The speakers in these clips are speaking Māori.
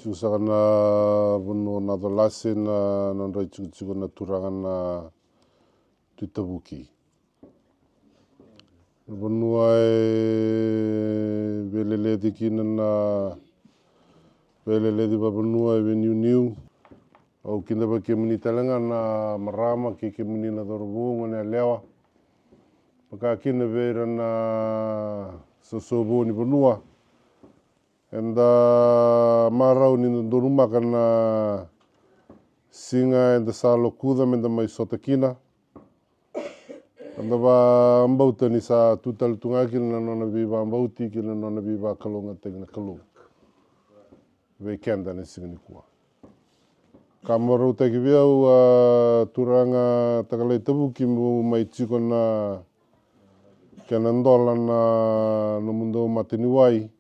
Chusaka na vunu na dolase na nandrai chuku na Turaga na Tavuki. Vanua e velele tikina na velele di vanua e veniu au kina ba ke muni talega na marama ke muni na dorobunga na lewa. Paka kina vera na sosobo ni vanua. And marau ni ndorumaka na singa and sa lokuda me mai sotakina. And va ambauta ni sa tutal tungaki na nona viva ambauti ki na nona viva kalonga tegna kalunga. Ve kenda ni singa ni kua. Kamarau teki viau turanga takalai Tavuki mo mai tiko na kenandola na no mundo Matanitu.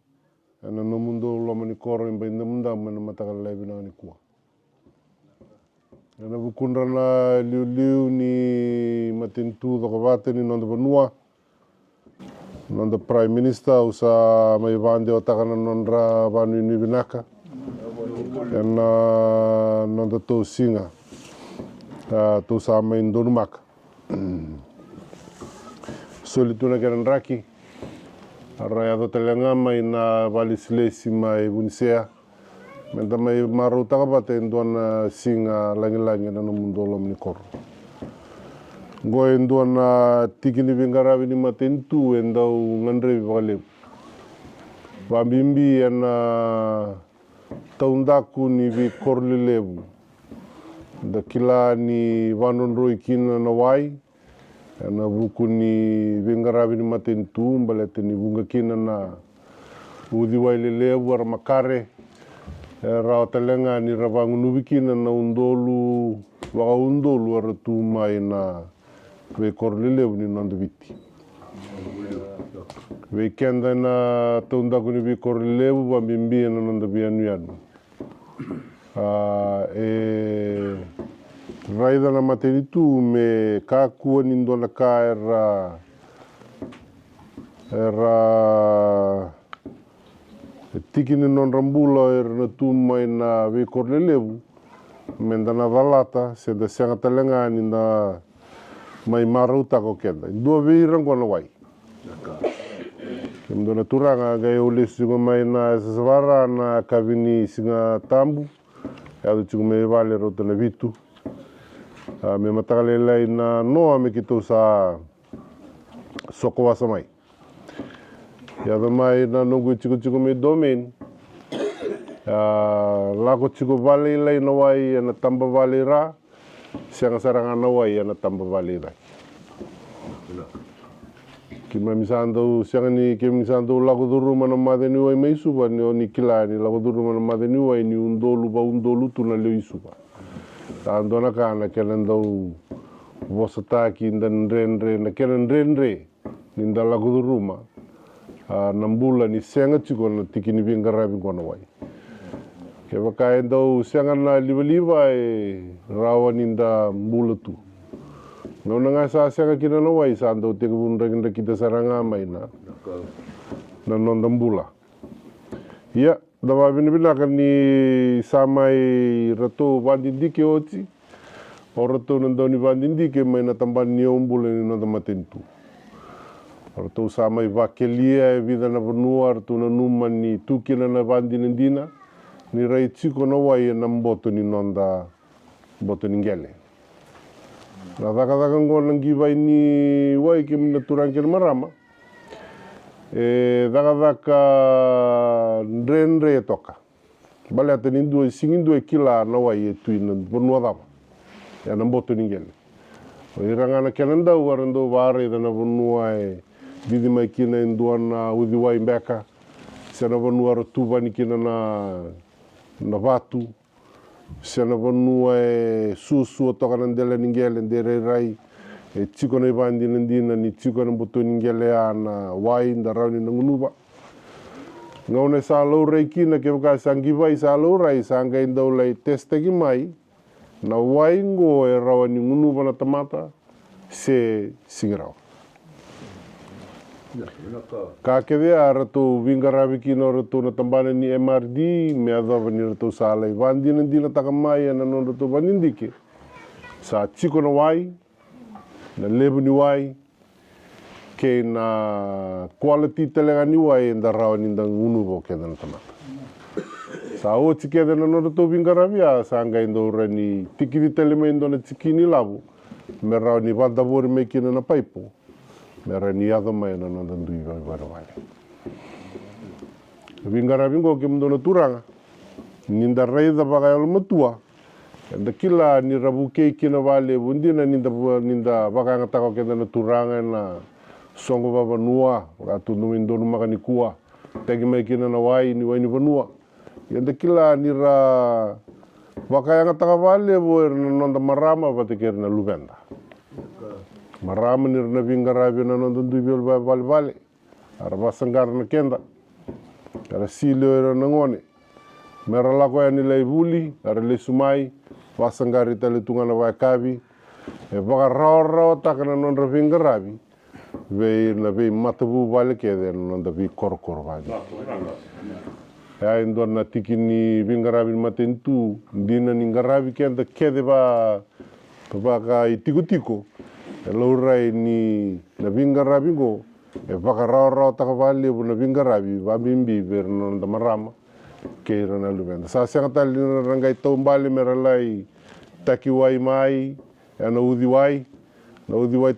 Ana no mundo loma ni koro in Baidamudamu na matakalai vina ni kua. Ana vukundra na liu ni Matanitu dokavate ni nonda vanua. Nonda Prime Minister usa mai vande o takana nondra vanu ni vinaka. Ana nonda tau singa. Tau sa mai ndonumaka. Solituna keran raki. Araya do talega mai na valisilesi mai vunisea. Menta mai maru takapate nduana singa langi na no mundo loma ni koro. Goe nduana tikini vingaravi ni Matanitu endau ngandrevi vakaleu. Vambimbi ana taundaku ni vi korlilevu. Da kila ni vanonroi kina na wai. Ana vuku ni vingaravi ni Matanitu mbalete ni vunga kina na udi wai lelevu ara makare. Rao talenga ni ravangunuvi kina na undolu waka undolu ara tumai na ve korlilevu ni nonda viti. Ve kenda na taundaku ni vi korlilevu vambimbi na nonda vianu. Raida na Matanitu me kakua ni ndona ka era tikini non rambula era na tumai na ve korlilevu menda na valata se da senga talenga ni na mai marau tako kenda. Dua veirang kona wai. Kemdo na Turaga ga ule singa mai na sasavara na kavini singa tambu. Yadu chiku me vale rota na vitu. Me matakalelai na noa me ki tau sa soqo wasa mai. Yada mai na nungu chiku me domain. Lako chiku vale ilai na wai ana tamba vale ra. Sianga saranga na wai ana tamba vale rai. Kima misandau sianga ni ke misandau lako duruma na madeni wai mai suba ni oni kila ni lako duruma na madeni wai ni undolu ba undolu tu na leo isuba. Tandona kana kenandau vosa taki ndan renre na kenan renre ninda lako duruma. Nambula ni senga chiko na tikini vingaravi kona wai. Ke vaka endau senga na liva rawa ninda mbula tu. Ngauna nga sa senga kina na wai sa andau teka vunraginda kita saranga mai na nonda mbula. Ia, dawa vinaka ni samai rato vandindike oti. O rato nandau ni vandindike mai na tambani ni ombula ni nonda Matanitu. Rato samai vakelia e vida na vanua rato na numa ni tukina na vandinandina. Ni rai tiko na wai na mboto ni nonda mboto ni Qele. Na daka ngona ngivai ni wai ke mina turang kena marama. Daka nrenre toka. Bale ata nindu singindu kila na wai e tui na vanua dava. Ya na mboto ni Qele. O irangana kenandau warandau vare da na vanua e didi mai kina induana udi wai mbeka. Se na vanua ratuva ni kina na vatu. Se na vanua e susu toka nandela ni Qele ndere rai. E tiko na ivandi nandina ni tiko na mboto ni Qele na wai nda rauni na ngunuva. Ngaune sa lau rai kina ke waka sangivai sa lau rai sa ngai ndau lai testegi mai. Na wai ngo e rawa ni ngunuva na tamata se singirawa. Ka kede a rato vingaravi kino rato na tambana ni MRD me adova ni rato sa lai vandi na dina takamai na non rato vanindike sa tiko na wai na lebu ni wai ke na quality talega ni wai nda rao ni nda unuvo ke na tamata sa o tikeda na non rato vingaravi a sa ngai ndo rani tikini teleme ndo na tikini labu me rao ni vandavori me kina na paipo mera ni ado mai na nanda ndui vai vai. Vingara vingo ke mdo na Turaga. Ninda reida vaga al matua. Nda kila ni rabuke kina vale bundina ninda vaga ngatako ke na Turaga na songo baba nua atu no indonu magani kua. Tegi mai kina na wai ni vanua. Nda kila ni ra vaga ngataka vale bo na nanda marama vateker na luvenda. Marama ni na vingaravi na nonton duibel vale vale. Ara vasangar na kenda. Ara silio era na ngone. Mera lako ya ni lai vuli, ara le sumai, vasangari tale tunga na vai kavi. E vaka rao taka na nonra vingaravi. Vei na vei matavu vale kede na nonda vei koro vale. Ya indo na tikini vingaravi Matanitu, dina ni ngaravi kenda kede vaka i tiko. E laurai ni na vingaravi go e vaka rao taka vale na vingaravi vabimbi ver nonda marama ke na luvenda. Sa sianga tali na rangai taumbali mera lai taki wai mai e na udi wai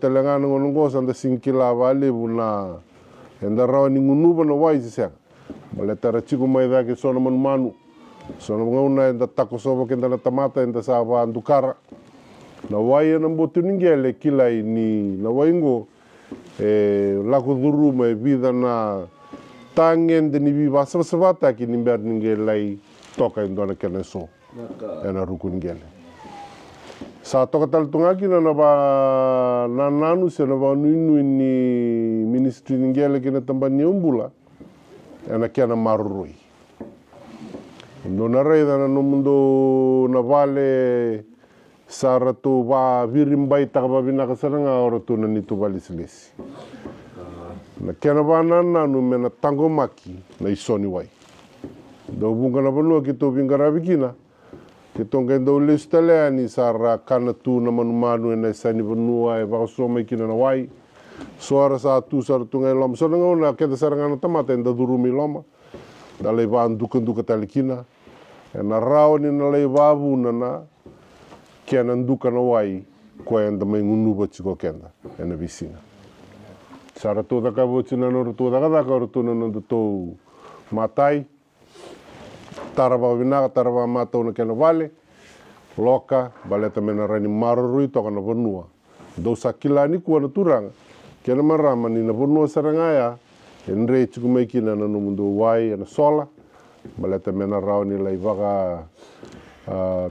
talega na ngonongo sanda singkila vale na enda rao ni ngunuba na wai sianga. Maletara chiku mai dake sona manu sona ngauna enda tako soba kenda na tamata enda sa va andukara. Na wai na mbotu ningele kilai ni na waingo lako duru mai vida na tangen de ni viva savata ki ni ber ningele toka indona kena so ena ruku ningele sa toka tal tunga ki na ba nanu se na ba nuinu ni ministry ningele kena tambani Yau Bula ena kena marurui ndona reida na no mundo na vale sa rato va virimbai taka vinaka saranga o rato na nitu valisilesi. Na kena vanana no mena tango maki na isoni wai. Do bunga na vanua ki to vingaravi kina. Ki tonga ndo lesu taleani sa ra kana tu na manumanu e na isani vanua e vakasoma kina na wai. Soara sa tu sa ratunga e loma. Sona ngauna keda saranga na tamata enda durumi loma. Da lei va nduka tali kina. E na rao ni na lei vavu na kena nduka na wai ko enda mai ngunuba chiko kenda ena visina. Sa rato da ka voci na no rato da ka rato na no to matai. Tarava vinaka tarava mata una kena vale. Loka baleta mena rani marurui toka na vanua. Do sa kilani kua na Turaga. Kena marama ni na vanua sarangaya enre chiko mai kina na no mundo wai ena sola. Baleta mena rao ni lai vaka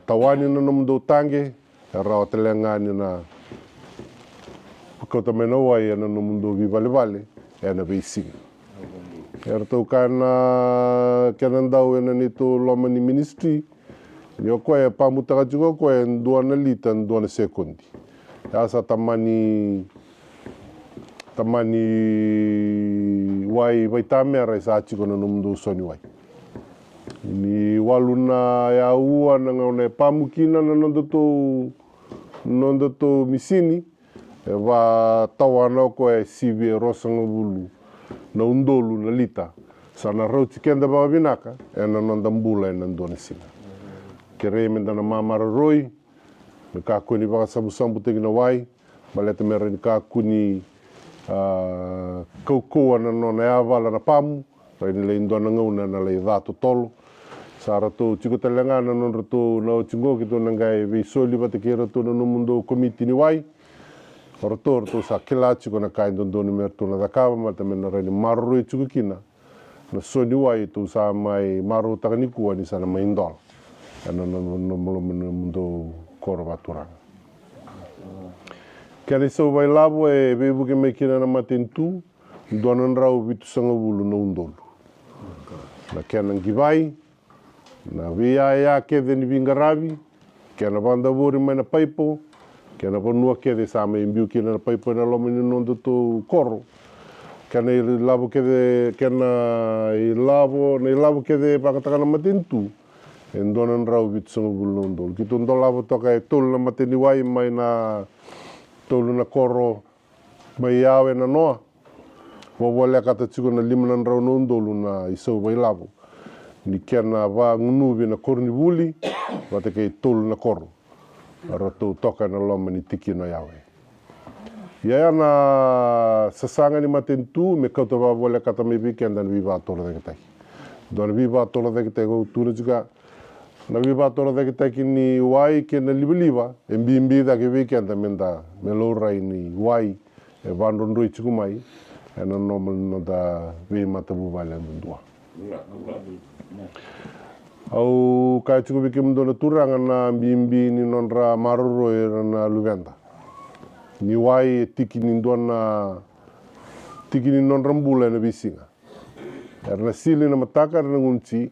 tawani na nomundo tange rao telengani na kota mena wai na nomundo vi vale na veising erto kana kenandau na nito loma ni ministry yo ko e pamutaka jugo ko e nduana lita nduana sekundi asa tamani wai tamera sa chiko na nomundo soni wai ni waluna ya ua na ngaune pamukina na nondo to misini e va tawana ko e sivi rosanga bulu na undolu na lita sana rauti kenda ba vinaka e na nonda mbula e na ndone sina kere menda na mamara roi me ka kuni ba sambu tegina wai baleta mera ni ka kuni kau na nona ya vala na pamu rai le indona ngauna na le dato tolo sa rato chiko talega na non rato na chingo ki to nangai vi soli ba te kera to no mundo komiti ni wai rato sa kila chiko na kai don merto na dakava mata mena rani maru chiko kina na soni wai to sa mai maru takani kuwa ni sana mai ndol ana no mundo koro Turaga kani so vai lavo e veivuke me kina na Matanitu donan rau vitu sanga bulu no undolu na kena ngivai na via kede ni vingaravi kena vandavori mai na paipo kena vanua kede sa mai mbiu kina na paipo na loma ni nondo to koro Kena i lavo kede kena i lavo kede pakataka na Matanitu. E ndona nrau vitsanga bulu ndol. Kito dolava toka e tolu na mateni wai mai na tolu na koro mai Yawe na noa. Wawale kata tiko na lima na nrau na ndolu na isau vai lavo. Ni kena wa ngunuvi na korni wili, wate kei tolu na koro. Arato toka na loma ni tikina Yawe. Ia na sasanga ni Matanitu me kauta wawale kata me weekend na viva tola de kitai. Dona viva tola de kitai ko tuna juga na viva tola de kitai ni wai ke na liba e mbimbi da ke weekend menda me lorai ni wai e vandondoi chiku mai e na normal no da vi matabu vale ndua. Au kai chiku biki mdona Turaga na mbimbi ni nonra maroro e na luvenda. Ni wai e tikini ndona tikini nonra mbula na visinga. Erna sili na mataka erna ngunci.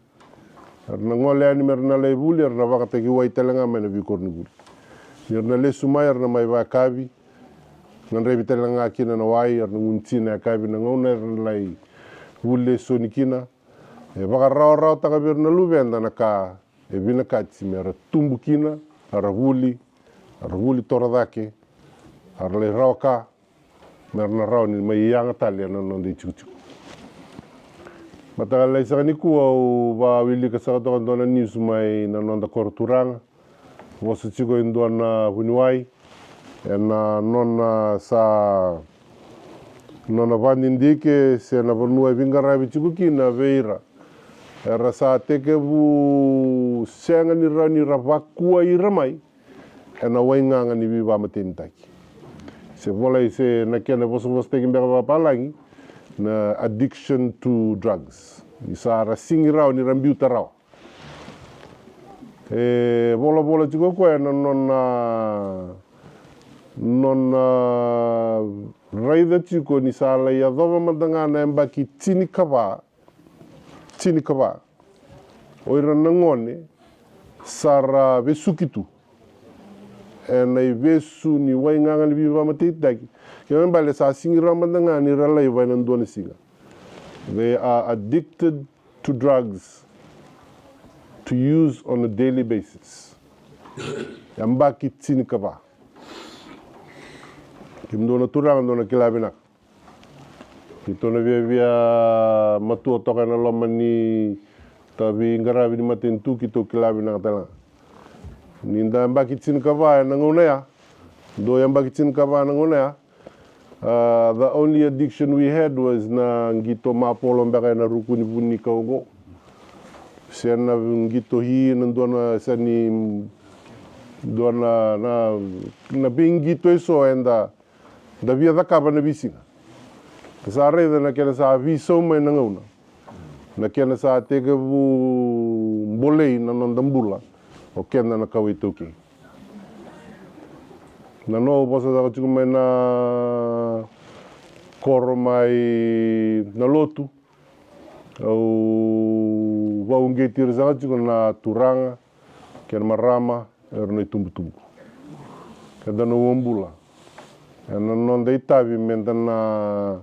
Erna ngole ani merna lei buli erna vaka teki wai talega mai na vikorni buli. Erna lesu mai erna mai vakavi. Nan revi talega kina na wai erna ngunci na kavi na ngona erna lai buli soni kina. E vaka rao taka verna luvenda na ka e vina katsi me era tumbu kina, ara vuli toradake, ara le rao ka, merna rao ni mai ianga tali ana nonde chiku. Mata lai saka ni kua o va wili ka saka toka ndona news mai na nonda koro Turaga. Vosa chiku i ndona huniwai. E na nona sa nona vandindike se na vanua vingaravi chiku kina veira. Era sa tekevu senga ni ra vakua i ramai. E na wainganga ni viva matenitaki. Se volai se na kena vosa teki mbeka vapalangi. Na addiction to drugs. Isa rasingi rao ni rambiuta rao. E bola chico koe na nona raida chico ni sa la ia dova madanga na embaki tini kava. Oira na ngone sara vesukitu. E na i vesu ni wainganga ni viva matenitaki. Kaya mbale sa singi rao madanga ni ralai vai na ndona singa. They are addicted to drugs to use on a daily basis. Yambaki tsini kava. Kimdona Turaga ndona kilabina. Kitona via matua toka na loma ni tavi ngaravi ni Matanitu kito kilabina katala. Ninda yambaki tsini kava na ngonea. Do yambaki tsini kava na ngonea. The only addiction we had was na ngito mapolo mbeka na rukuni vuni kaugo. Siana ngito hii na ndona sani ndona na bingito iso enda da via da kaba na visinga. Sa reda na kena sa viso mai na ngauna. Na kena sa tekevu mbolei na nondambula o kena na kawaitoki. Na no bosa da chiku mai na koro mai Nalotu. Au vaungeti saka chiku na Turaga, kena marama, erna tumbu. Kada no Yau Bula. Na nonda itavi menda na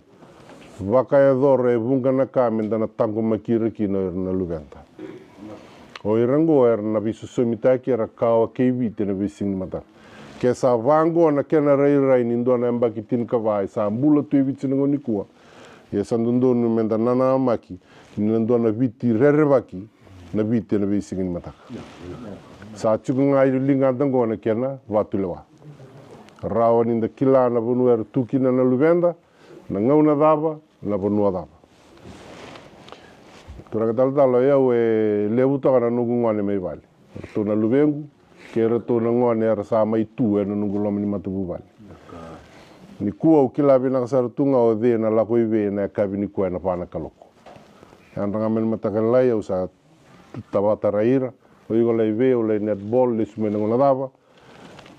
vakayacori e vunga na ka menda na tango makira kina erna luventa. O irango erna viso somitaki era kawa keivite na vising mata. Ke sa vango na kena rai ni ndona mbaki tin kavai sa mbula tu evitsi ngo nikua. Ye sandundo no menda nana maki ni ndona viti rerevaki na viti na vising mata. Sa chiku ngai linga dango na kena vatulewa. Rawa ni nda kila na vonu er tukina na luvenda na ngauna dava na vonua dava. Turaga talo eu e levu toka na nungu ngone mai vale. Tu na luvengu kera tu na ngone era sa mai tu e na nungu loma ni matabu vale. Ni kua o kilabi na kasara tunga o dhe na lako iwe na kavi ni kua na pana kaloko. Andanga meni matakalai au sa tabata raira o igo la iwe o la netball le sume na ngona dava.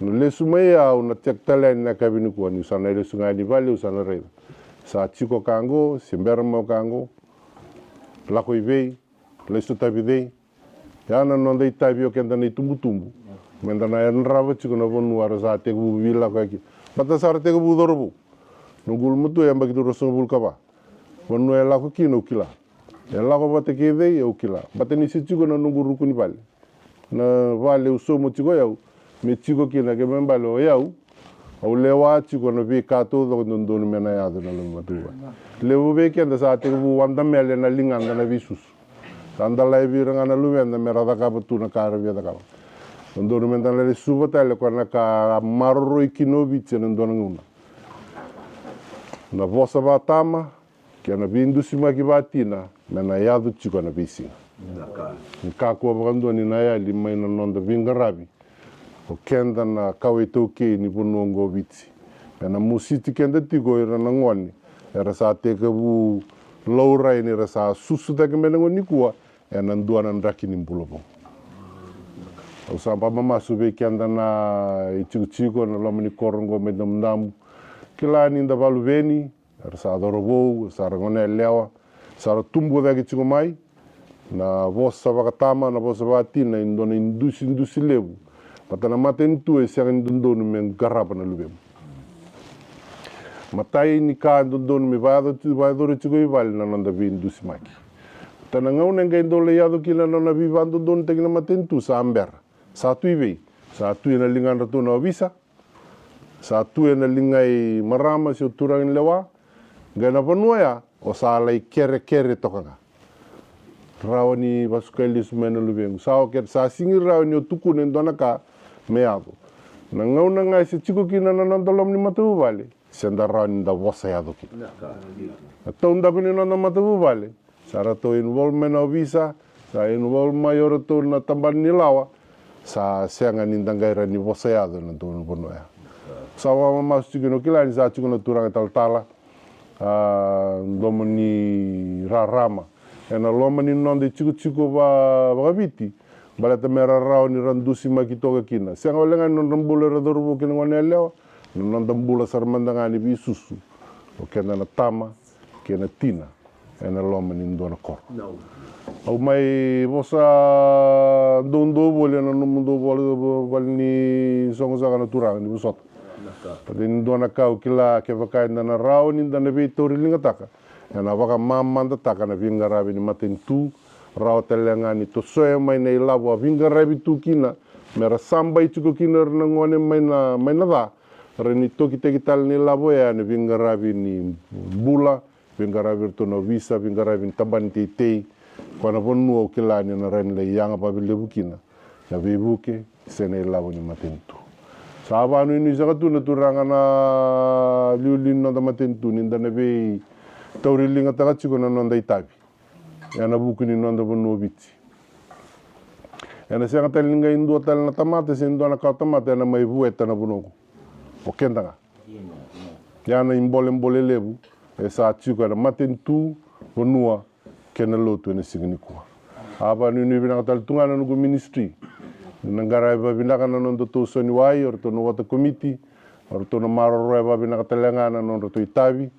No lesu mai au na tek taleni na kavi ni kua ni usana lesu ngai ni vale usana reira. Sa chiko kango, simbera mau kango, lako iwei, lesu tabi dei. Yana nonda i tabi o kenda nei tumbu. Menda na enrava chiko na vonu ara sa teku vila ko aki. Mata sara teku budorobu. Nungul mutu yamba kitu rosong bulkava. Vonu e lako kina ukila. E lako bate kede e ukila. Bate ni si tiko na nungu ruku ni pale. Na vale usomo tiko yau. Me tiko kina ke membale o yau. Au lewa tiko na vika todo ndondoni mena yado na loma tuwa. Lewo veke anda sa te vu wanda mele na linganda na visus. Anda lai viranga na luenda mera da kapa tu na kara via da kapa. Ndondoni mena le suba tale kwa na ka maroro ikino vice na ndona nguna. Na vosa vatama ke na vindusi maki vatina mena yado tiko na visinga. Nkakua wakandoni na yali mai na nonda vinga rabi. O kenda na kawe toke ni ponongo vitsi. Mena musiti kenda tiko era na ngoni. Era sa teka vu laura ini era sa susu teke mena ngoni kua. Ena nduana nraki ni mpulopong. O sampa mama sube kenda na ichiko na loma ni korongo Baidamudamu. Kila ni nda valu veni. Era sa adorobou, sa rangone lewa. Sa tumbu daki chiko mai. Na vosa vakatama, na vosa vatina. Indona indusi levu. Patana Matanitu e siang ndondonu me garapa na lubem. Matai ni ka ndondonu me vaidore tiko i vale na nanda vi indusi maki. Tana ngauna ngai ndole yado kila na vi vandondonu teki na Matanitu sa ambera. Sa tui vei. Sa tui na linganda tu na visa. Sa tui na lingai marama si o Turaga ni lewa. Ngai na vanuaya o sa alai kere tokanga. Rao ni vasukeli sumena lubem. Sa singi rao ni o tuku ni ndona ka meado. Na ngauna ngai se tiko kina na nandolom ni matavu vale. Senda rao ni da vosa yado kina. Na taunda kuni nanda matavu vale. Sa rato involvement o visa. Sa involvement mayor to na tamban ni lawa. Sa sianga ni ndangaira ni vosa yado na tono ponoya. Sa wama masu tiko no kila ni sa tiko no Turaga taltala. Loma ni rarama. Ena loma ni nonde tiko vakaviti. Balata mera rao ni randusi makitoga kina. Sianga walenga ni nondambula radorubo kina ngone lewa. Nondambula sarmandanga ni visusu. O kena na tama, kena tina. Ena loma ni ndona koro. Au mai vosa dondo bole na numundo bole ni songo saka na Turaga ni busota. Pati ni ndona kau kila ke vakai na rao ni ndana vei tori linga taka. Ena vaka mamanda taka na vinga rabi ni Matanitu. Rao talega ni to soe mai nei lawa vinga rabi tu kina. Mera samba itiko kina rana ngone mai na da. Rani toki teki tal ni lawa ya ni vinga rabi ni bula. Vinga rabi tono visa, vinga rabi ni tabani tei. Kwana ponua o kila ni na rani le yanga papi levu kina. Na veivuke se nei lawa ni Matanitu. Sa avanu inu isakatu na Turaga na liulin na Matanitu ni ndana vei taurilinga takachiko na nonda itabi. Ena buku ni nonda vonu vitsi. Ena sianga tali linga indua tali na tamate, si indua na kau tamate, ena mai vueta na vonoko. O kendanga. Yana imbole levu, e sa tiko na Matanitu, vonua, ke Nalotu ena siganikua. Apa ni vinaka tali tungana nuku ministry. Nangara eva vinaka na nonda to soni wai, or to nuwata komiti, or to na maroro eva vinaka talega na nonda to itabi.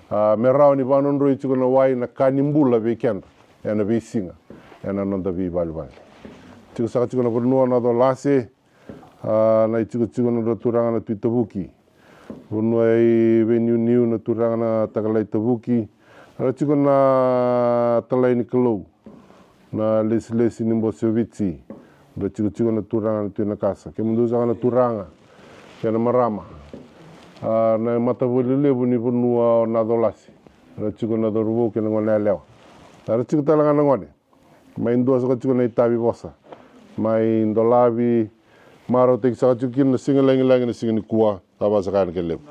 Me rao ni vanon roi tiko na wai na kanimbula vei kenda. Ena vei singa. Ena nonda vei vali. Tiko saka tiko na vonua na do lase. Na tiko na do Turaga na tui Tavuki. Vonua i vei niu na Turaga na tagalai Tavuki. Ara tiko na talai ni Naqalotu. Na lesi ni mbosio vitsi. Ra tiko na Turaga na tui na kasa. Ke mundu saka na Turaga. Ke na marama. Na matavoli levu ni vonua na dolasi. Ra tiko na doruvo ke na ngone lewa. Ra tiko talaga na ngone. Mai ndua saka tiko na itabi vosa. Mai ndolavi maro teki saka tiko kina singa langi na singa ni kua. Taba saka na ke levu.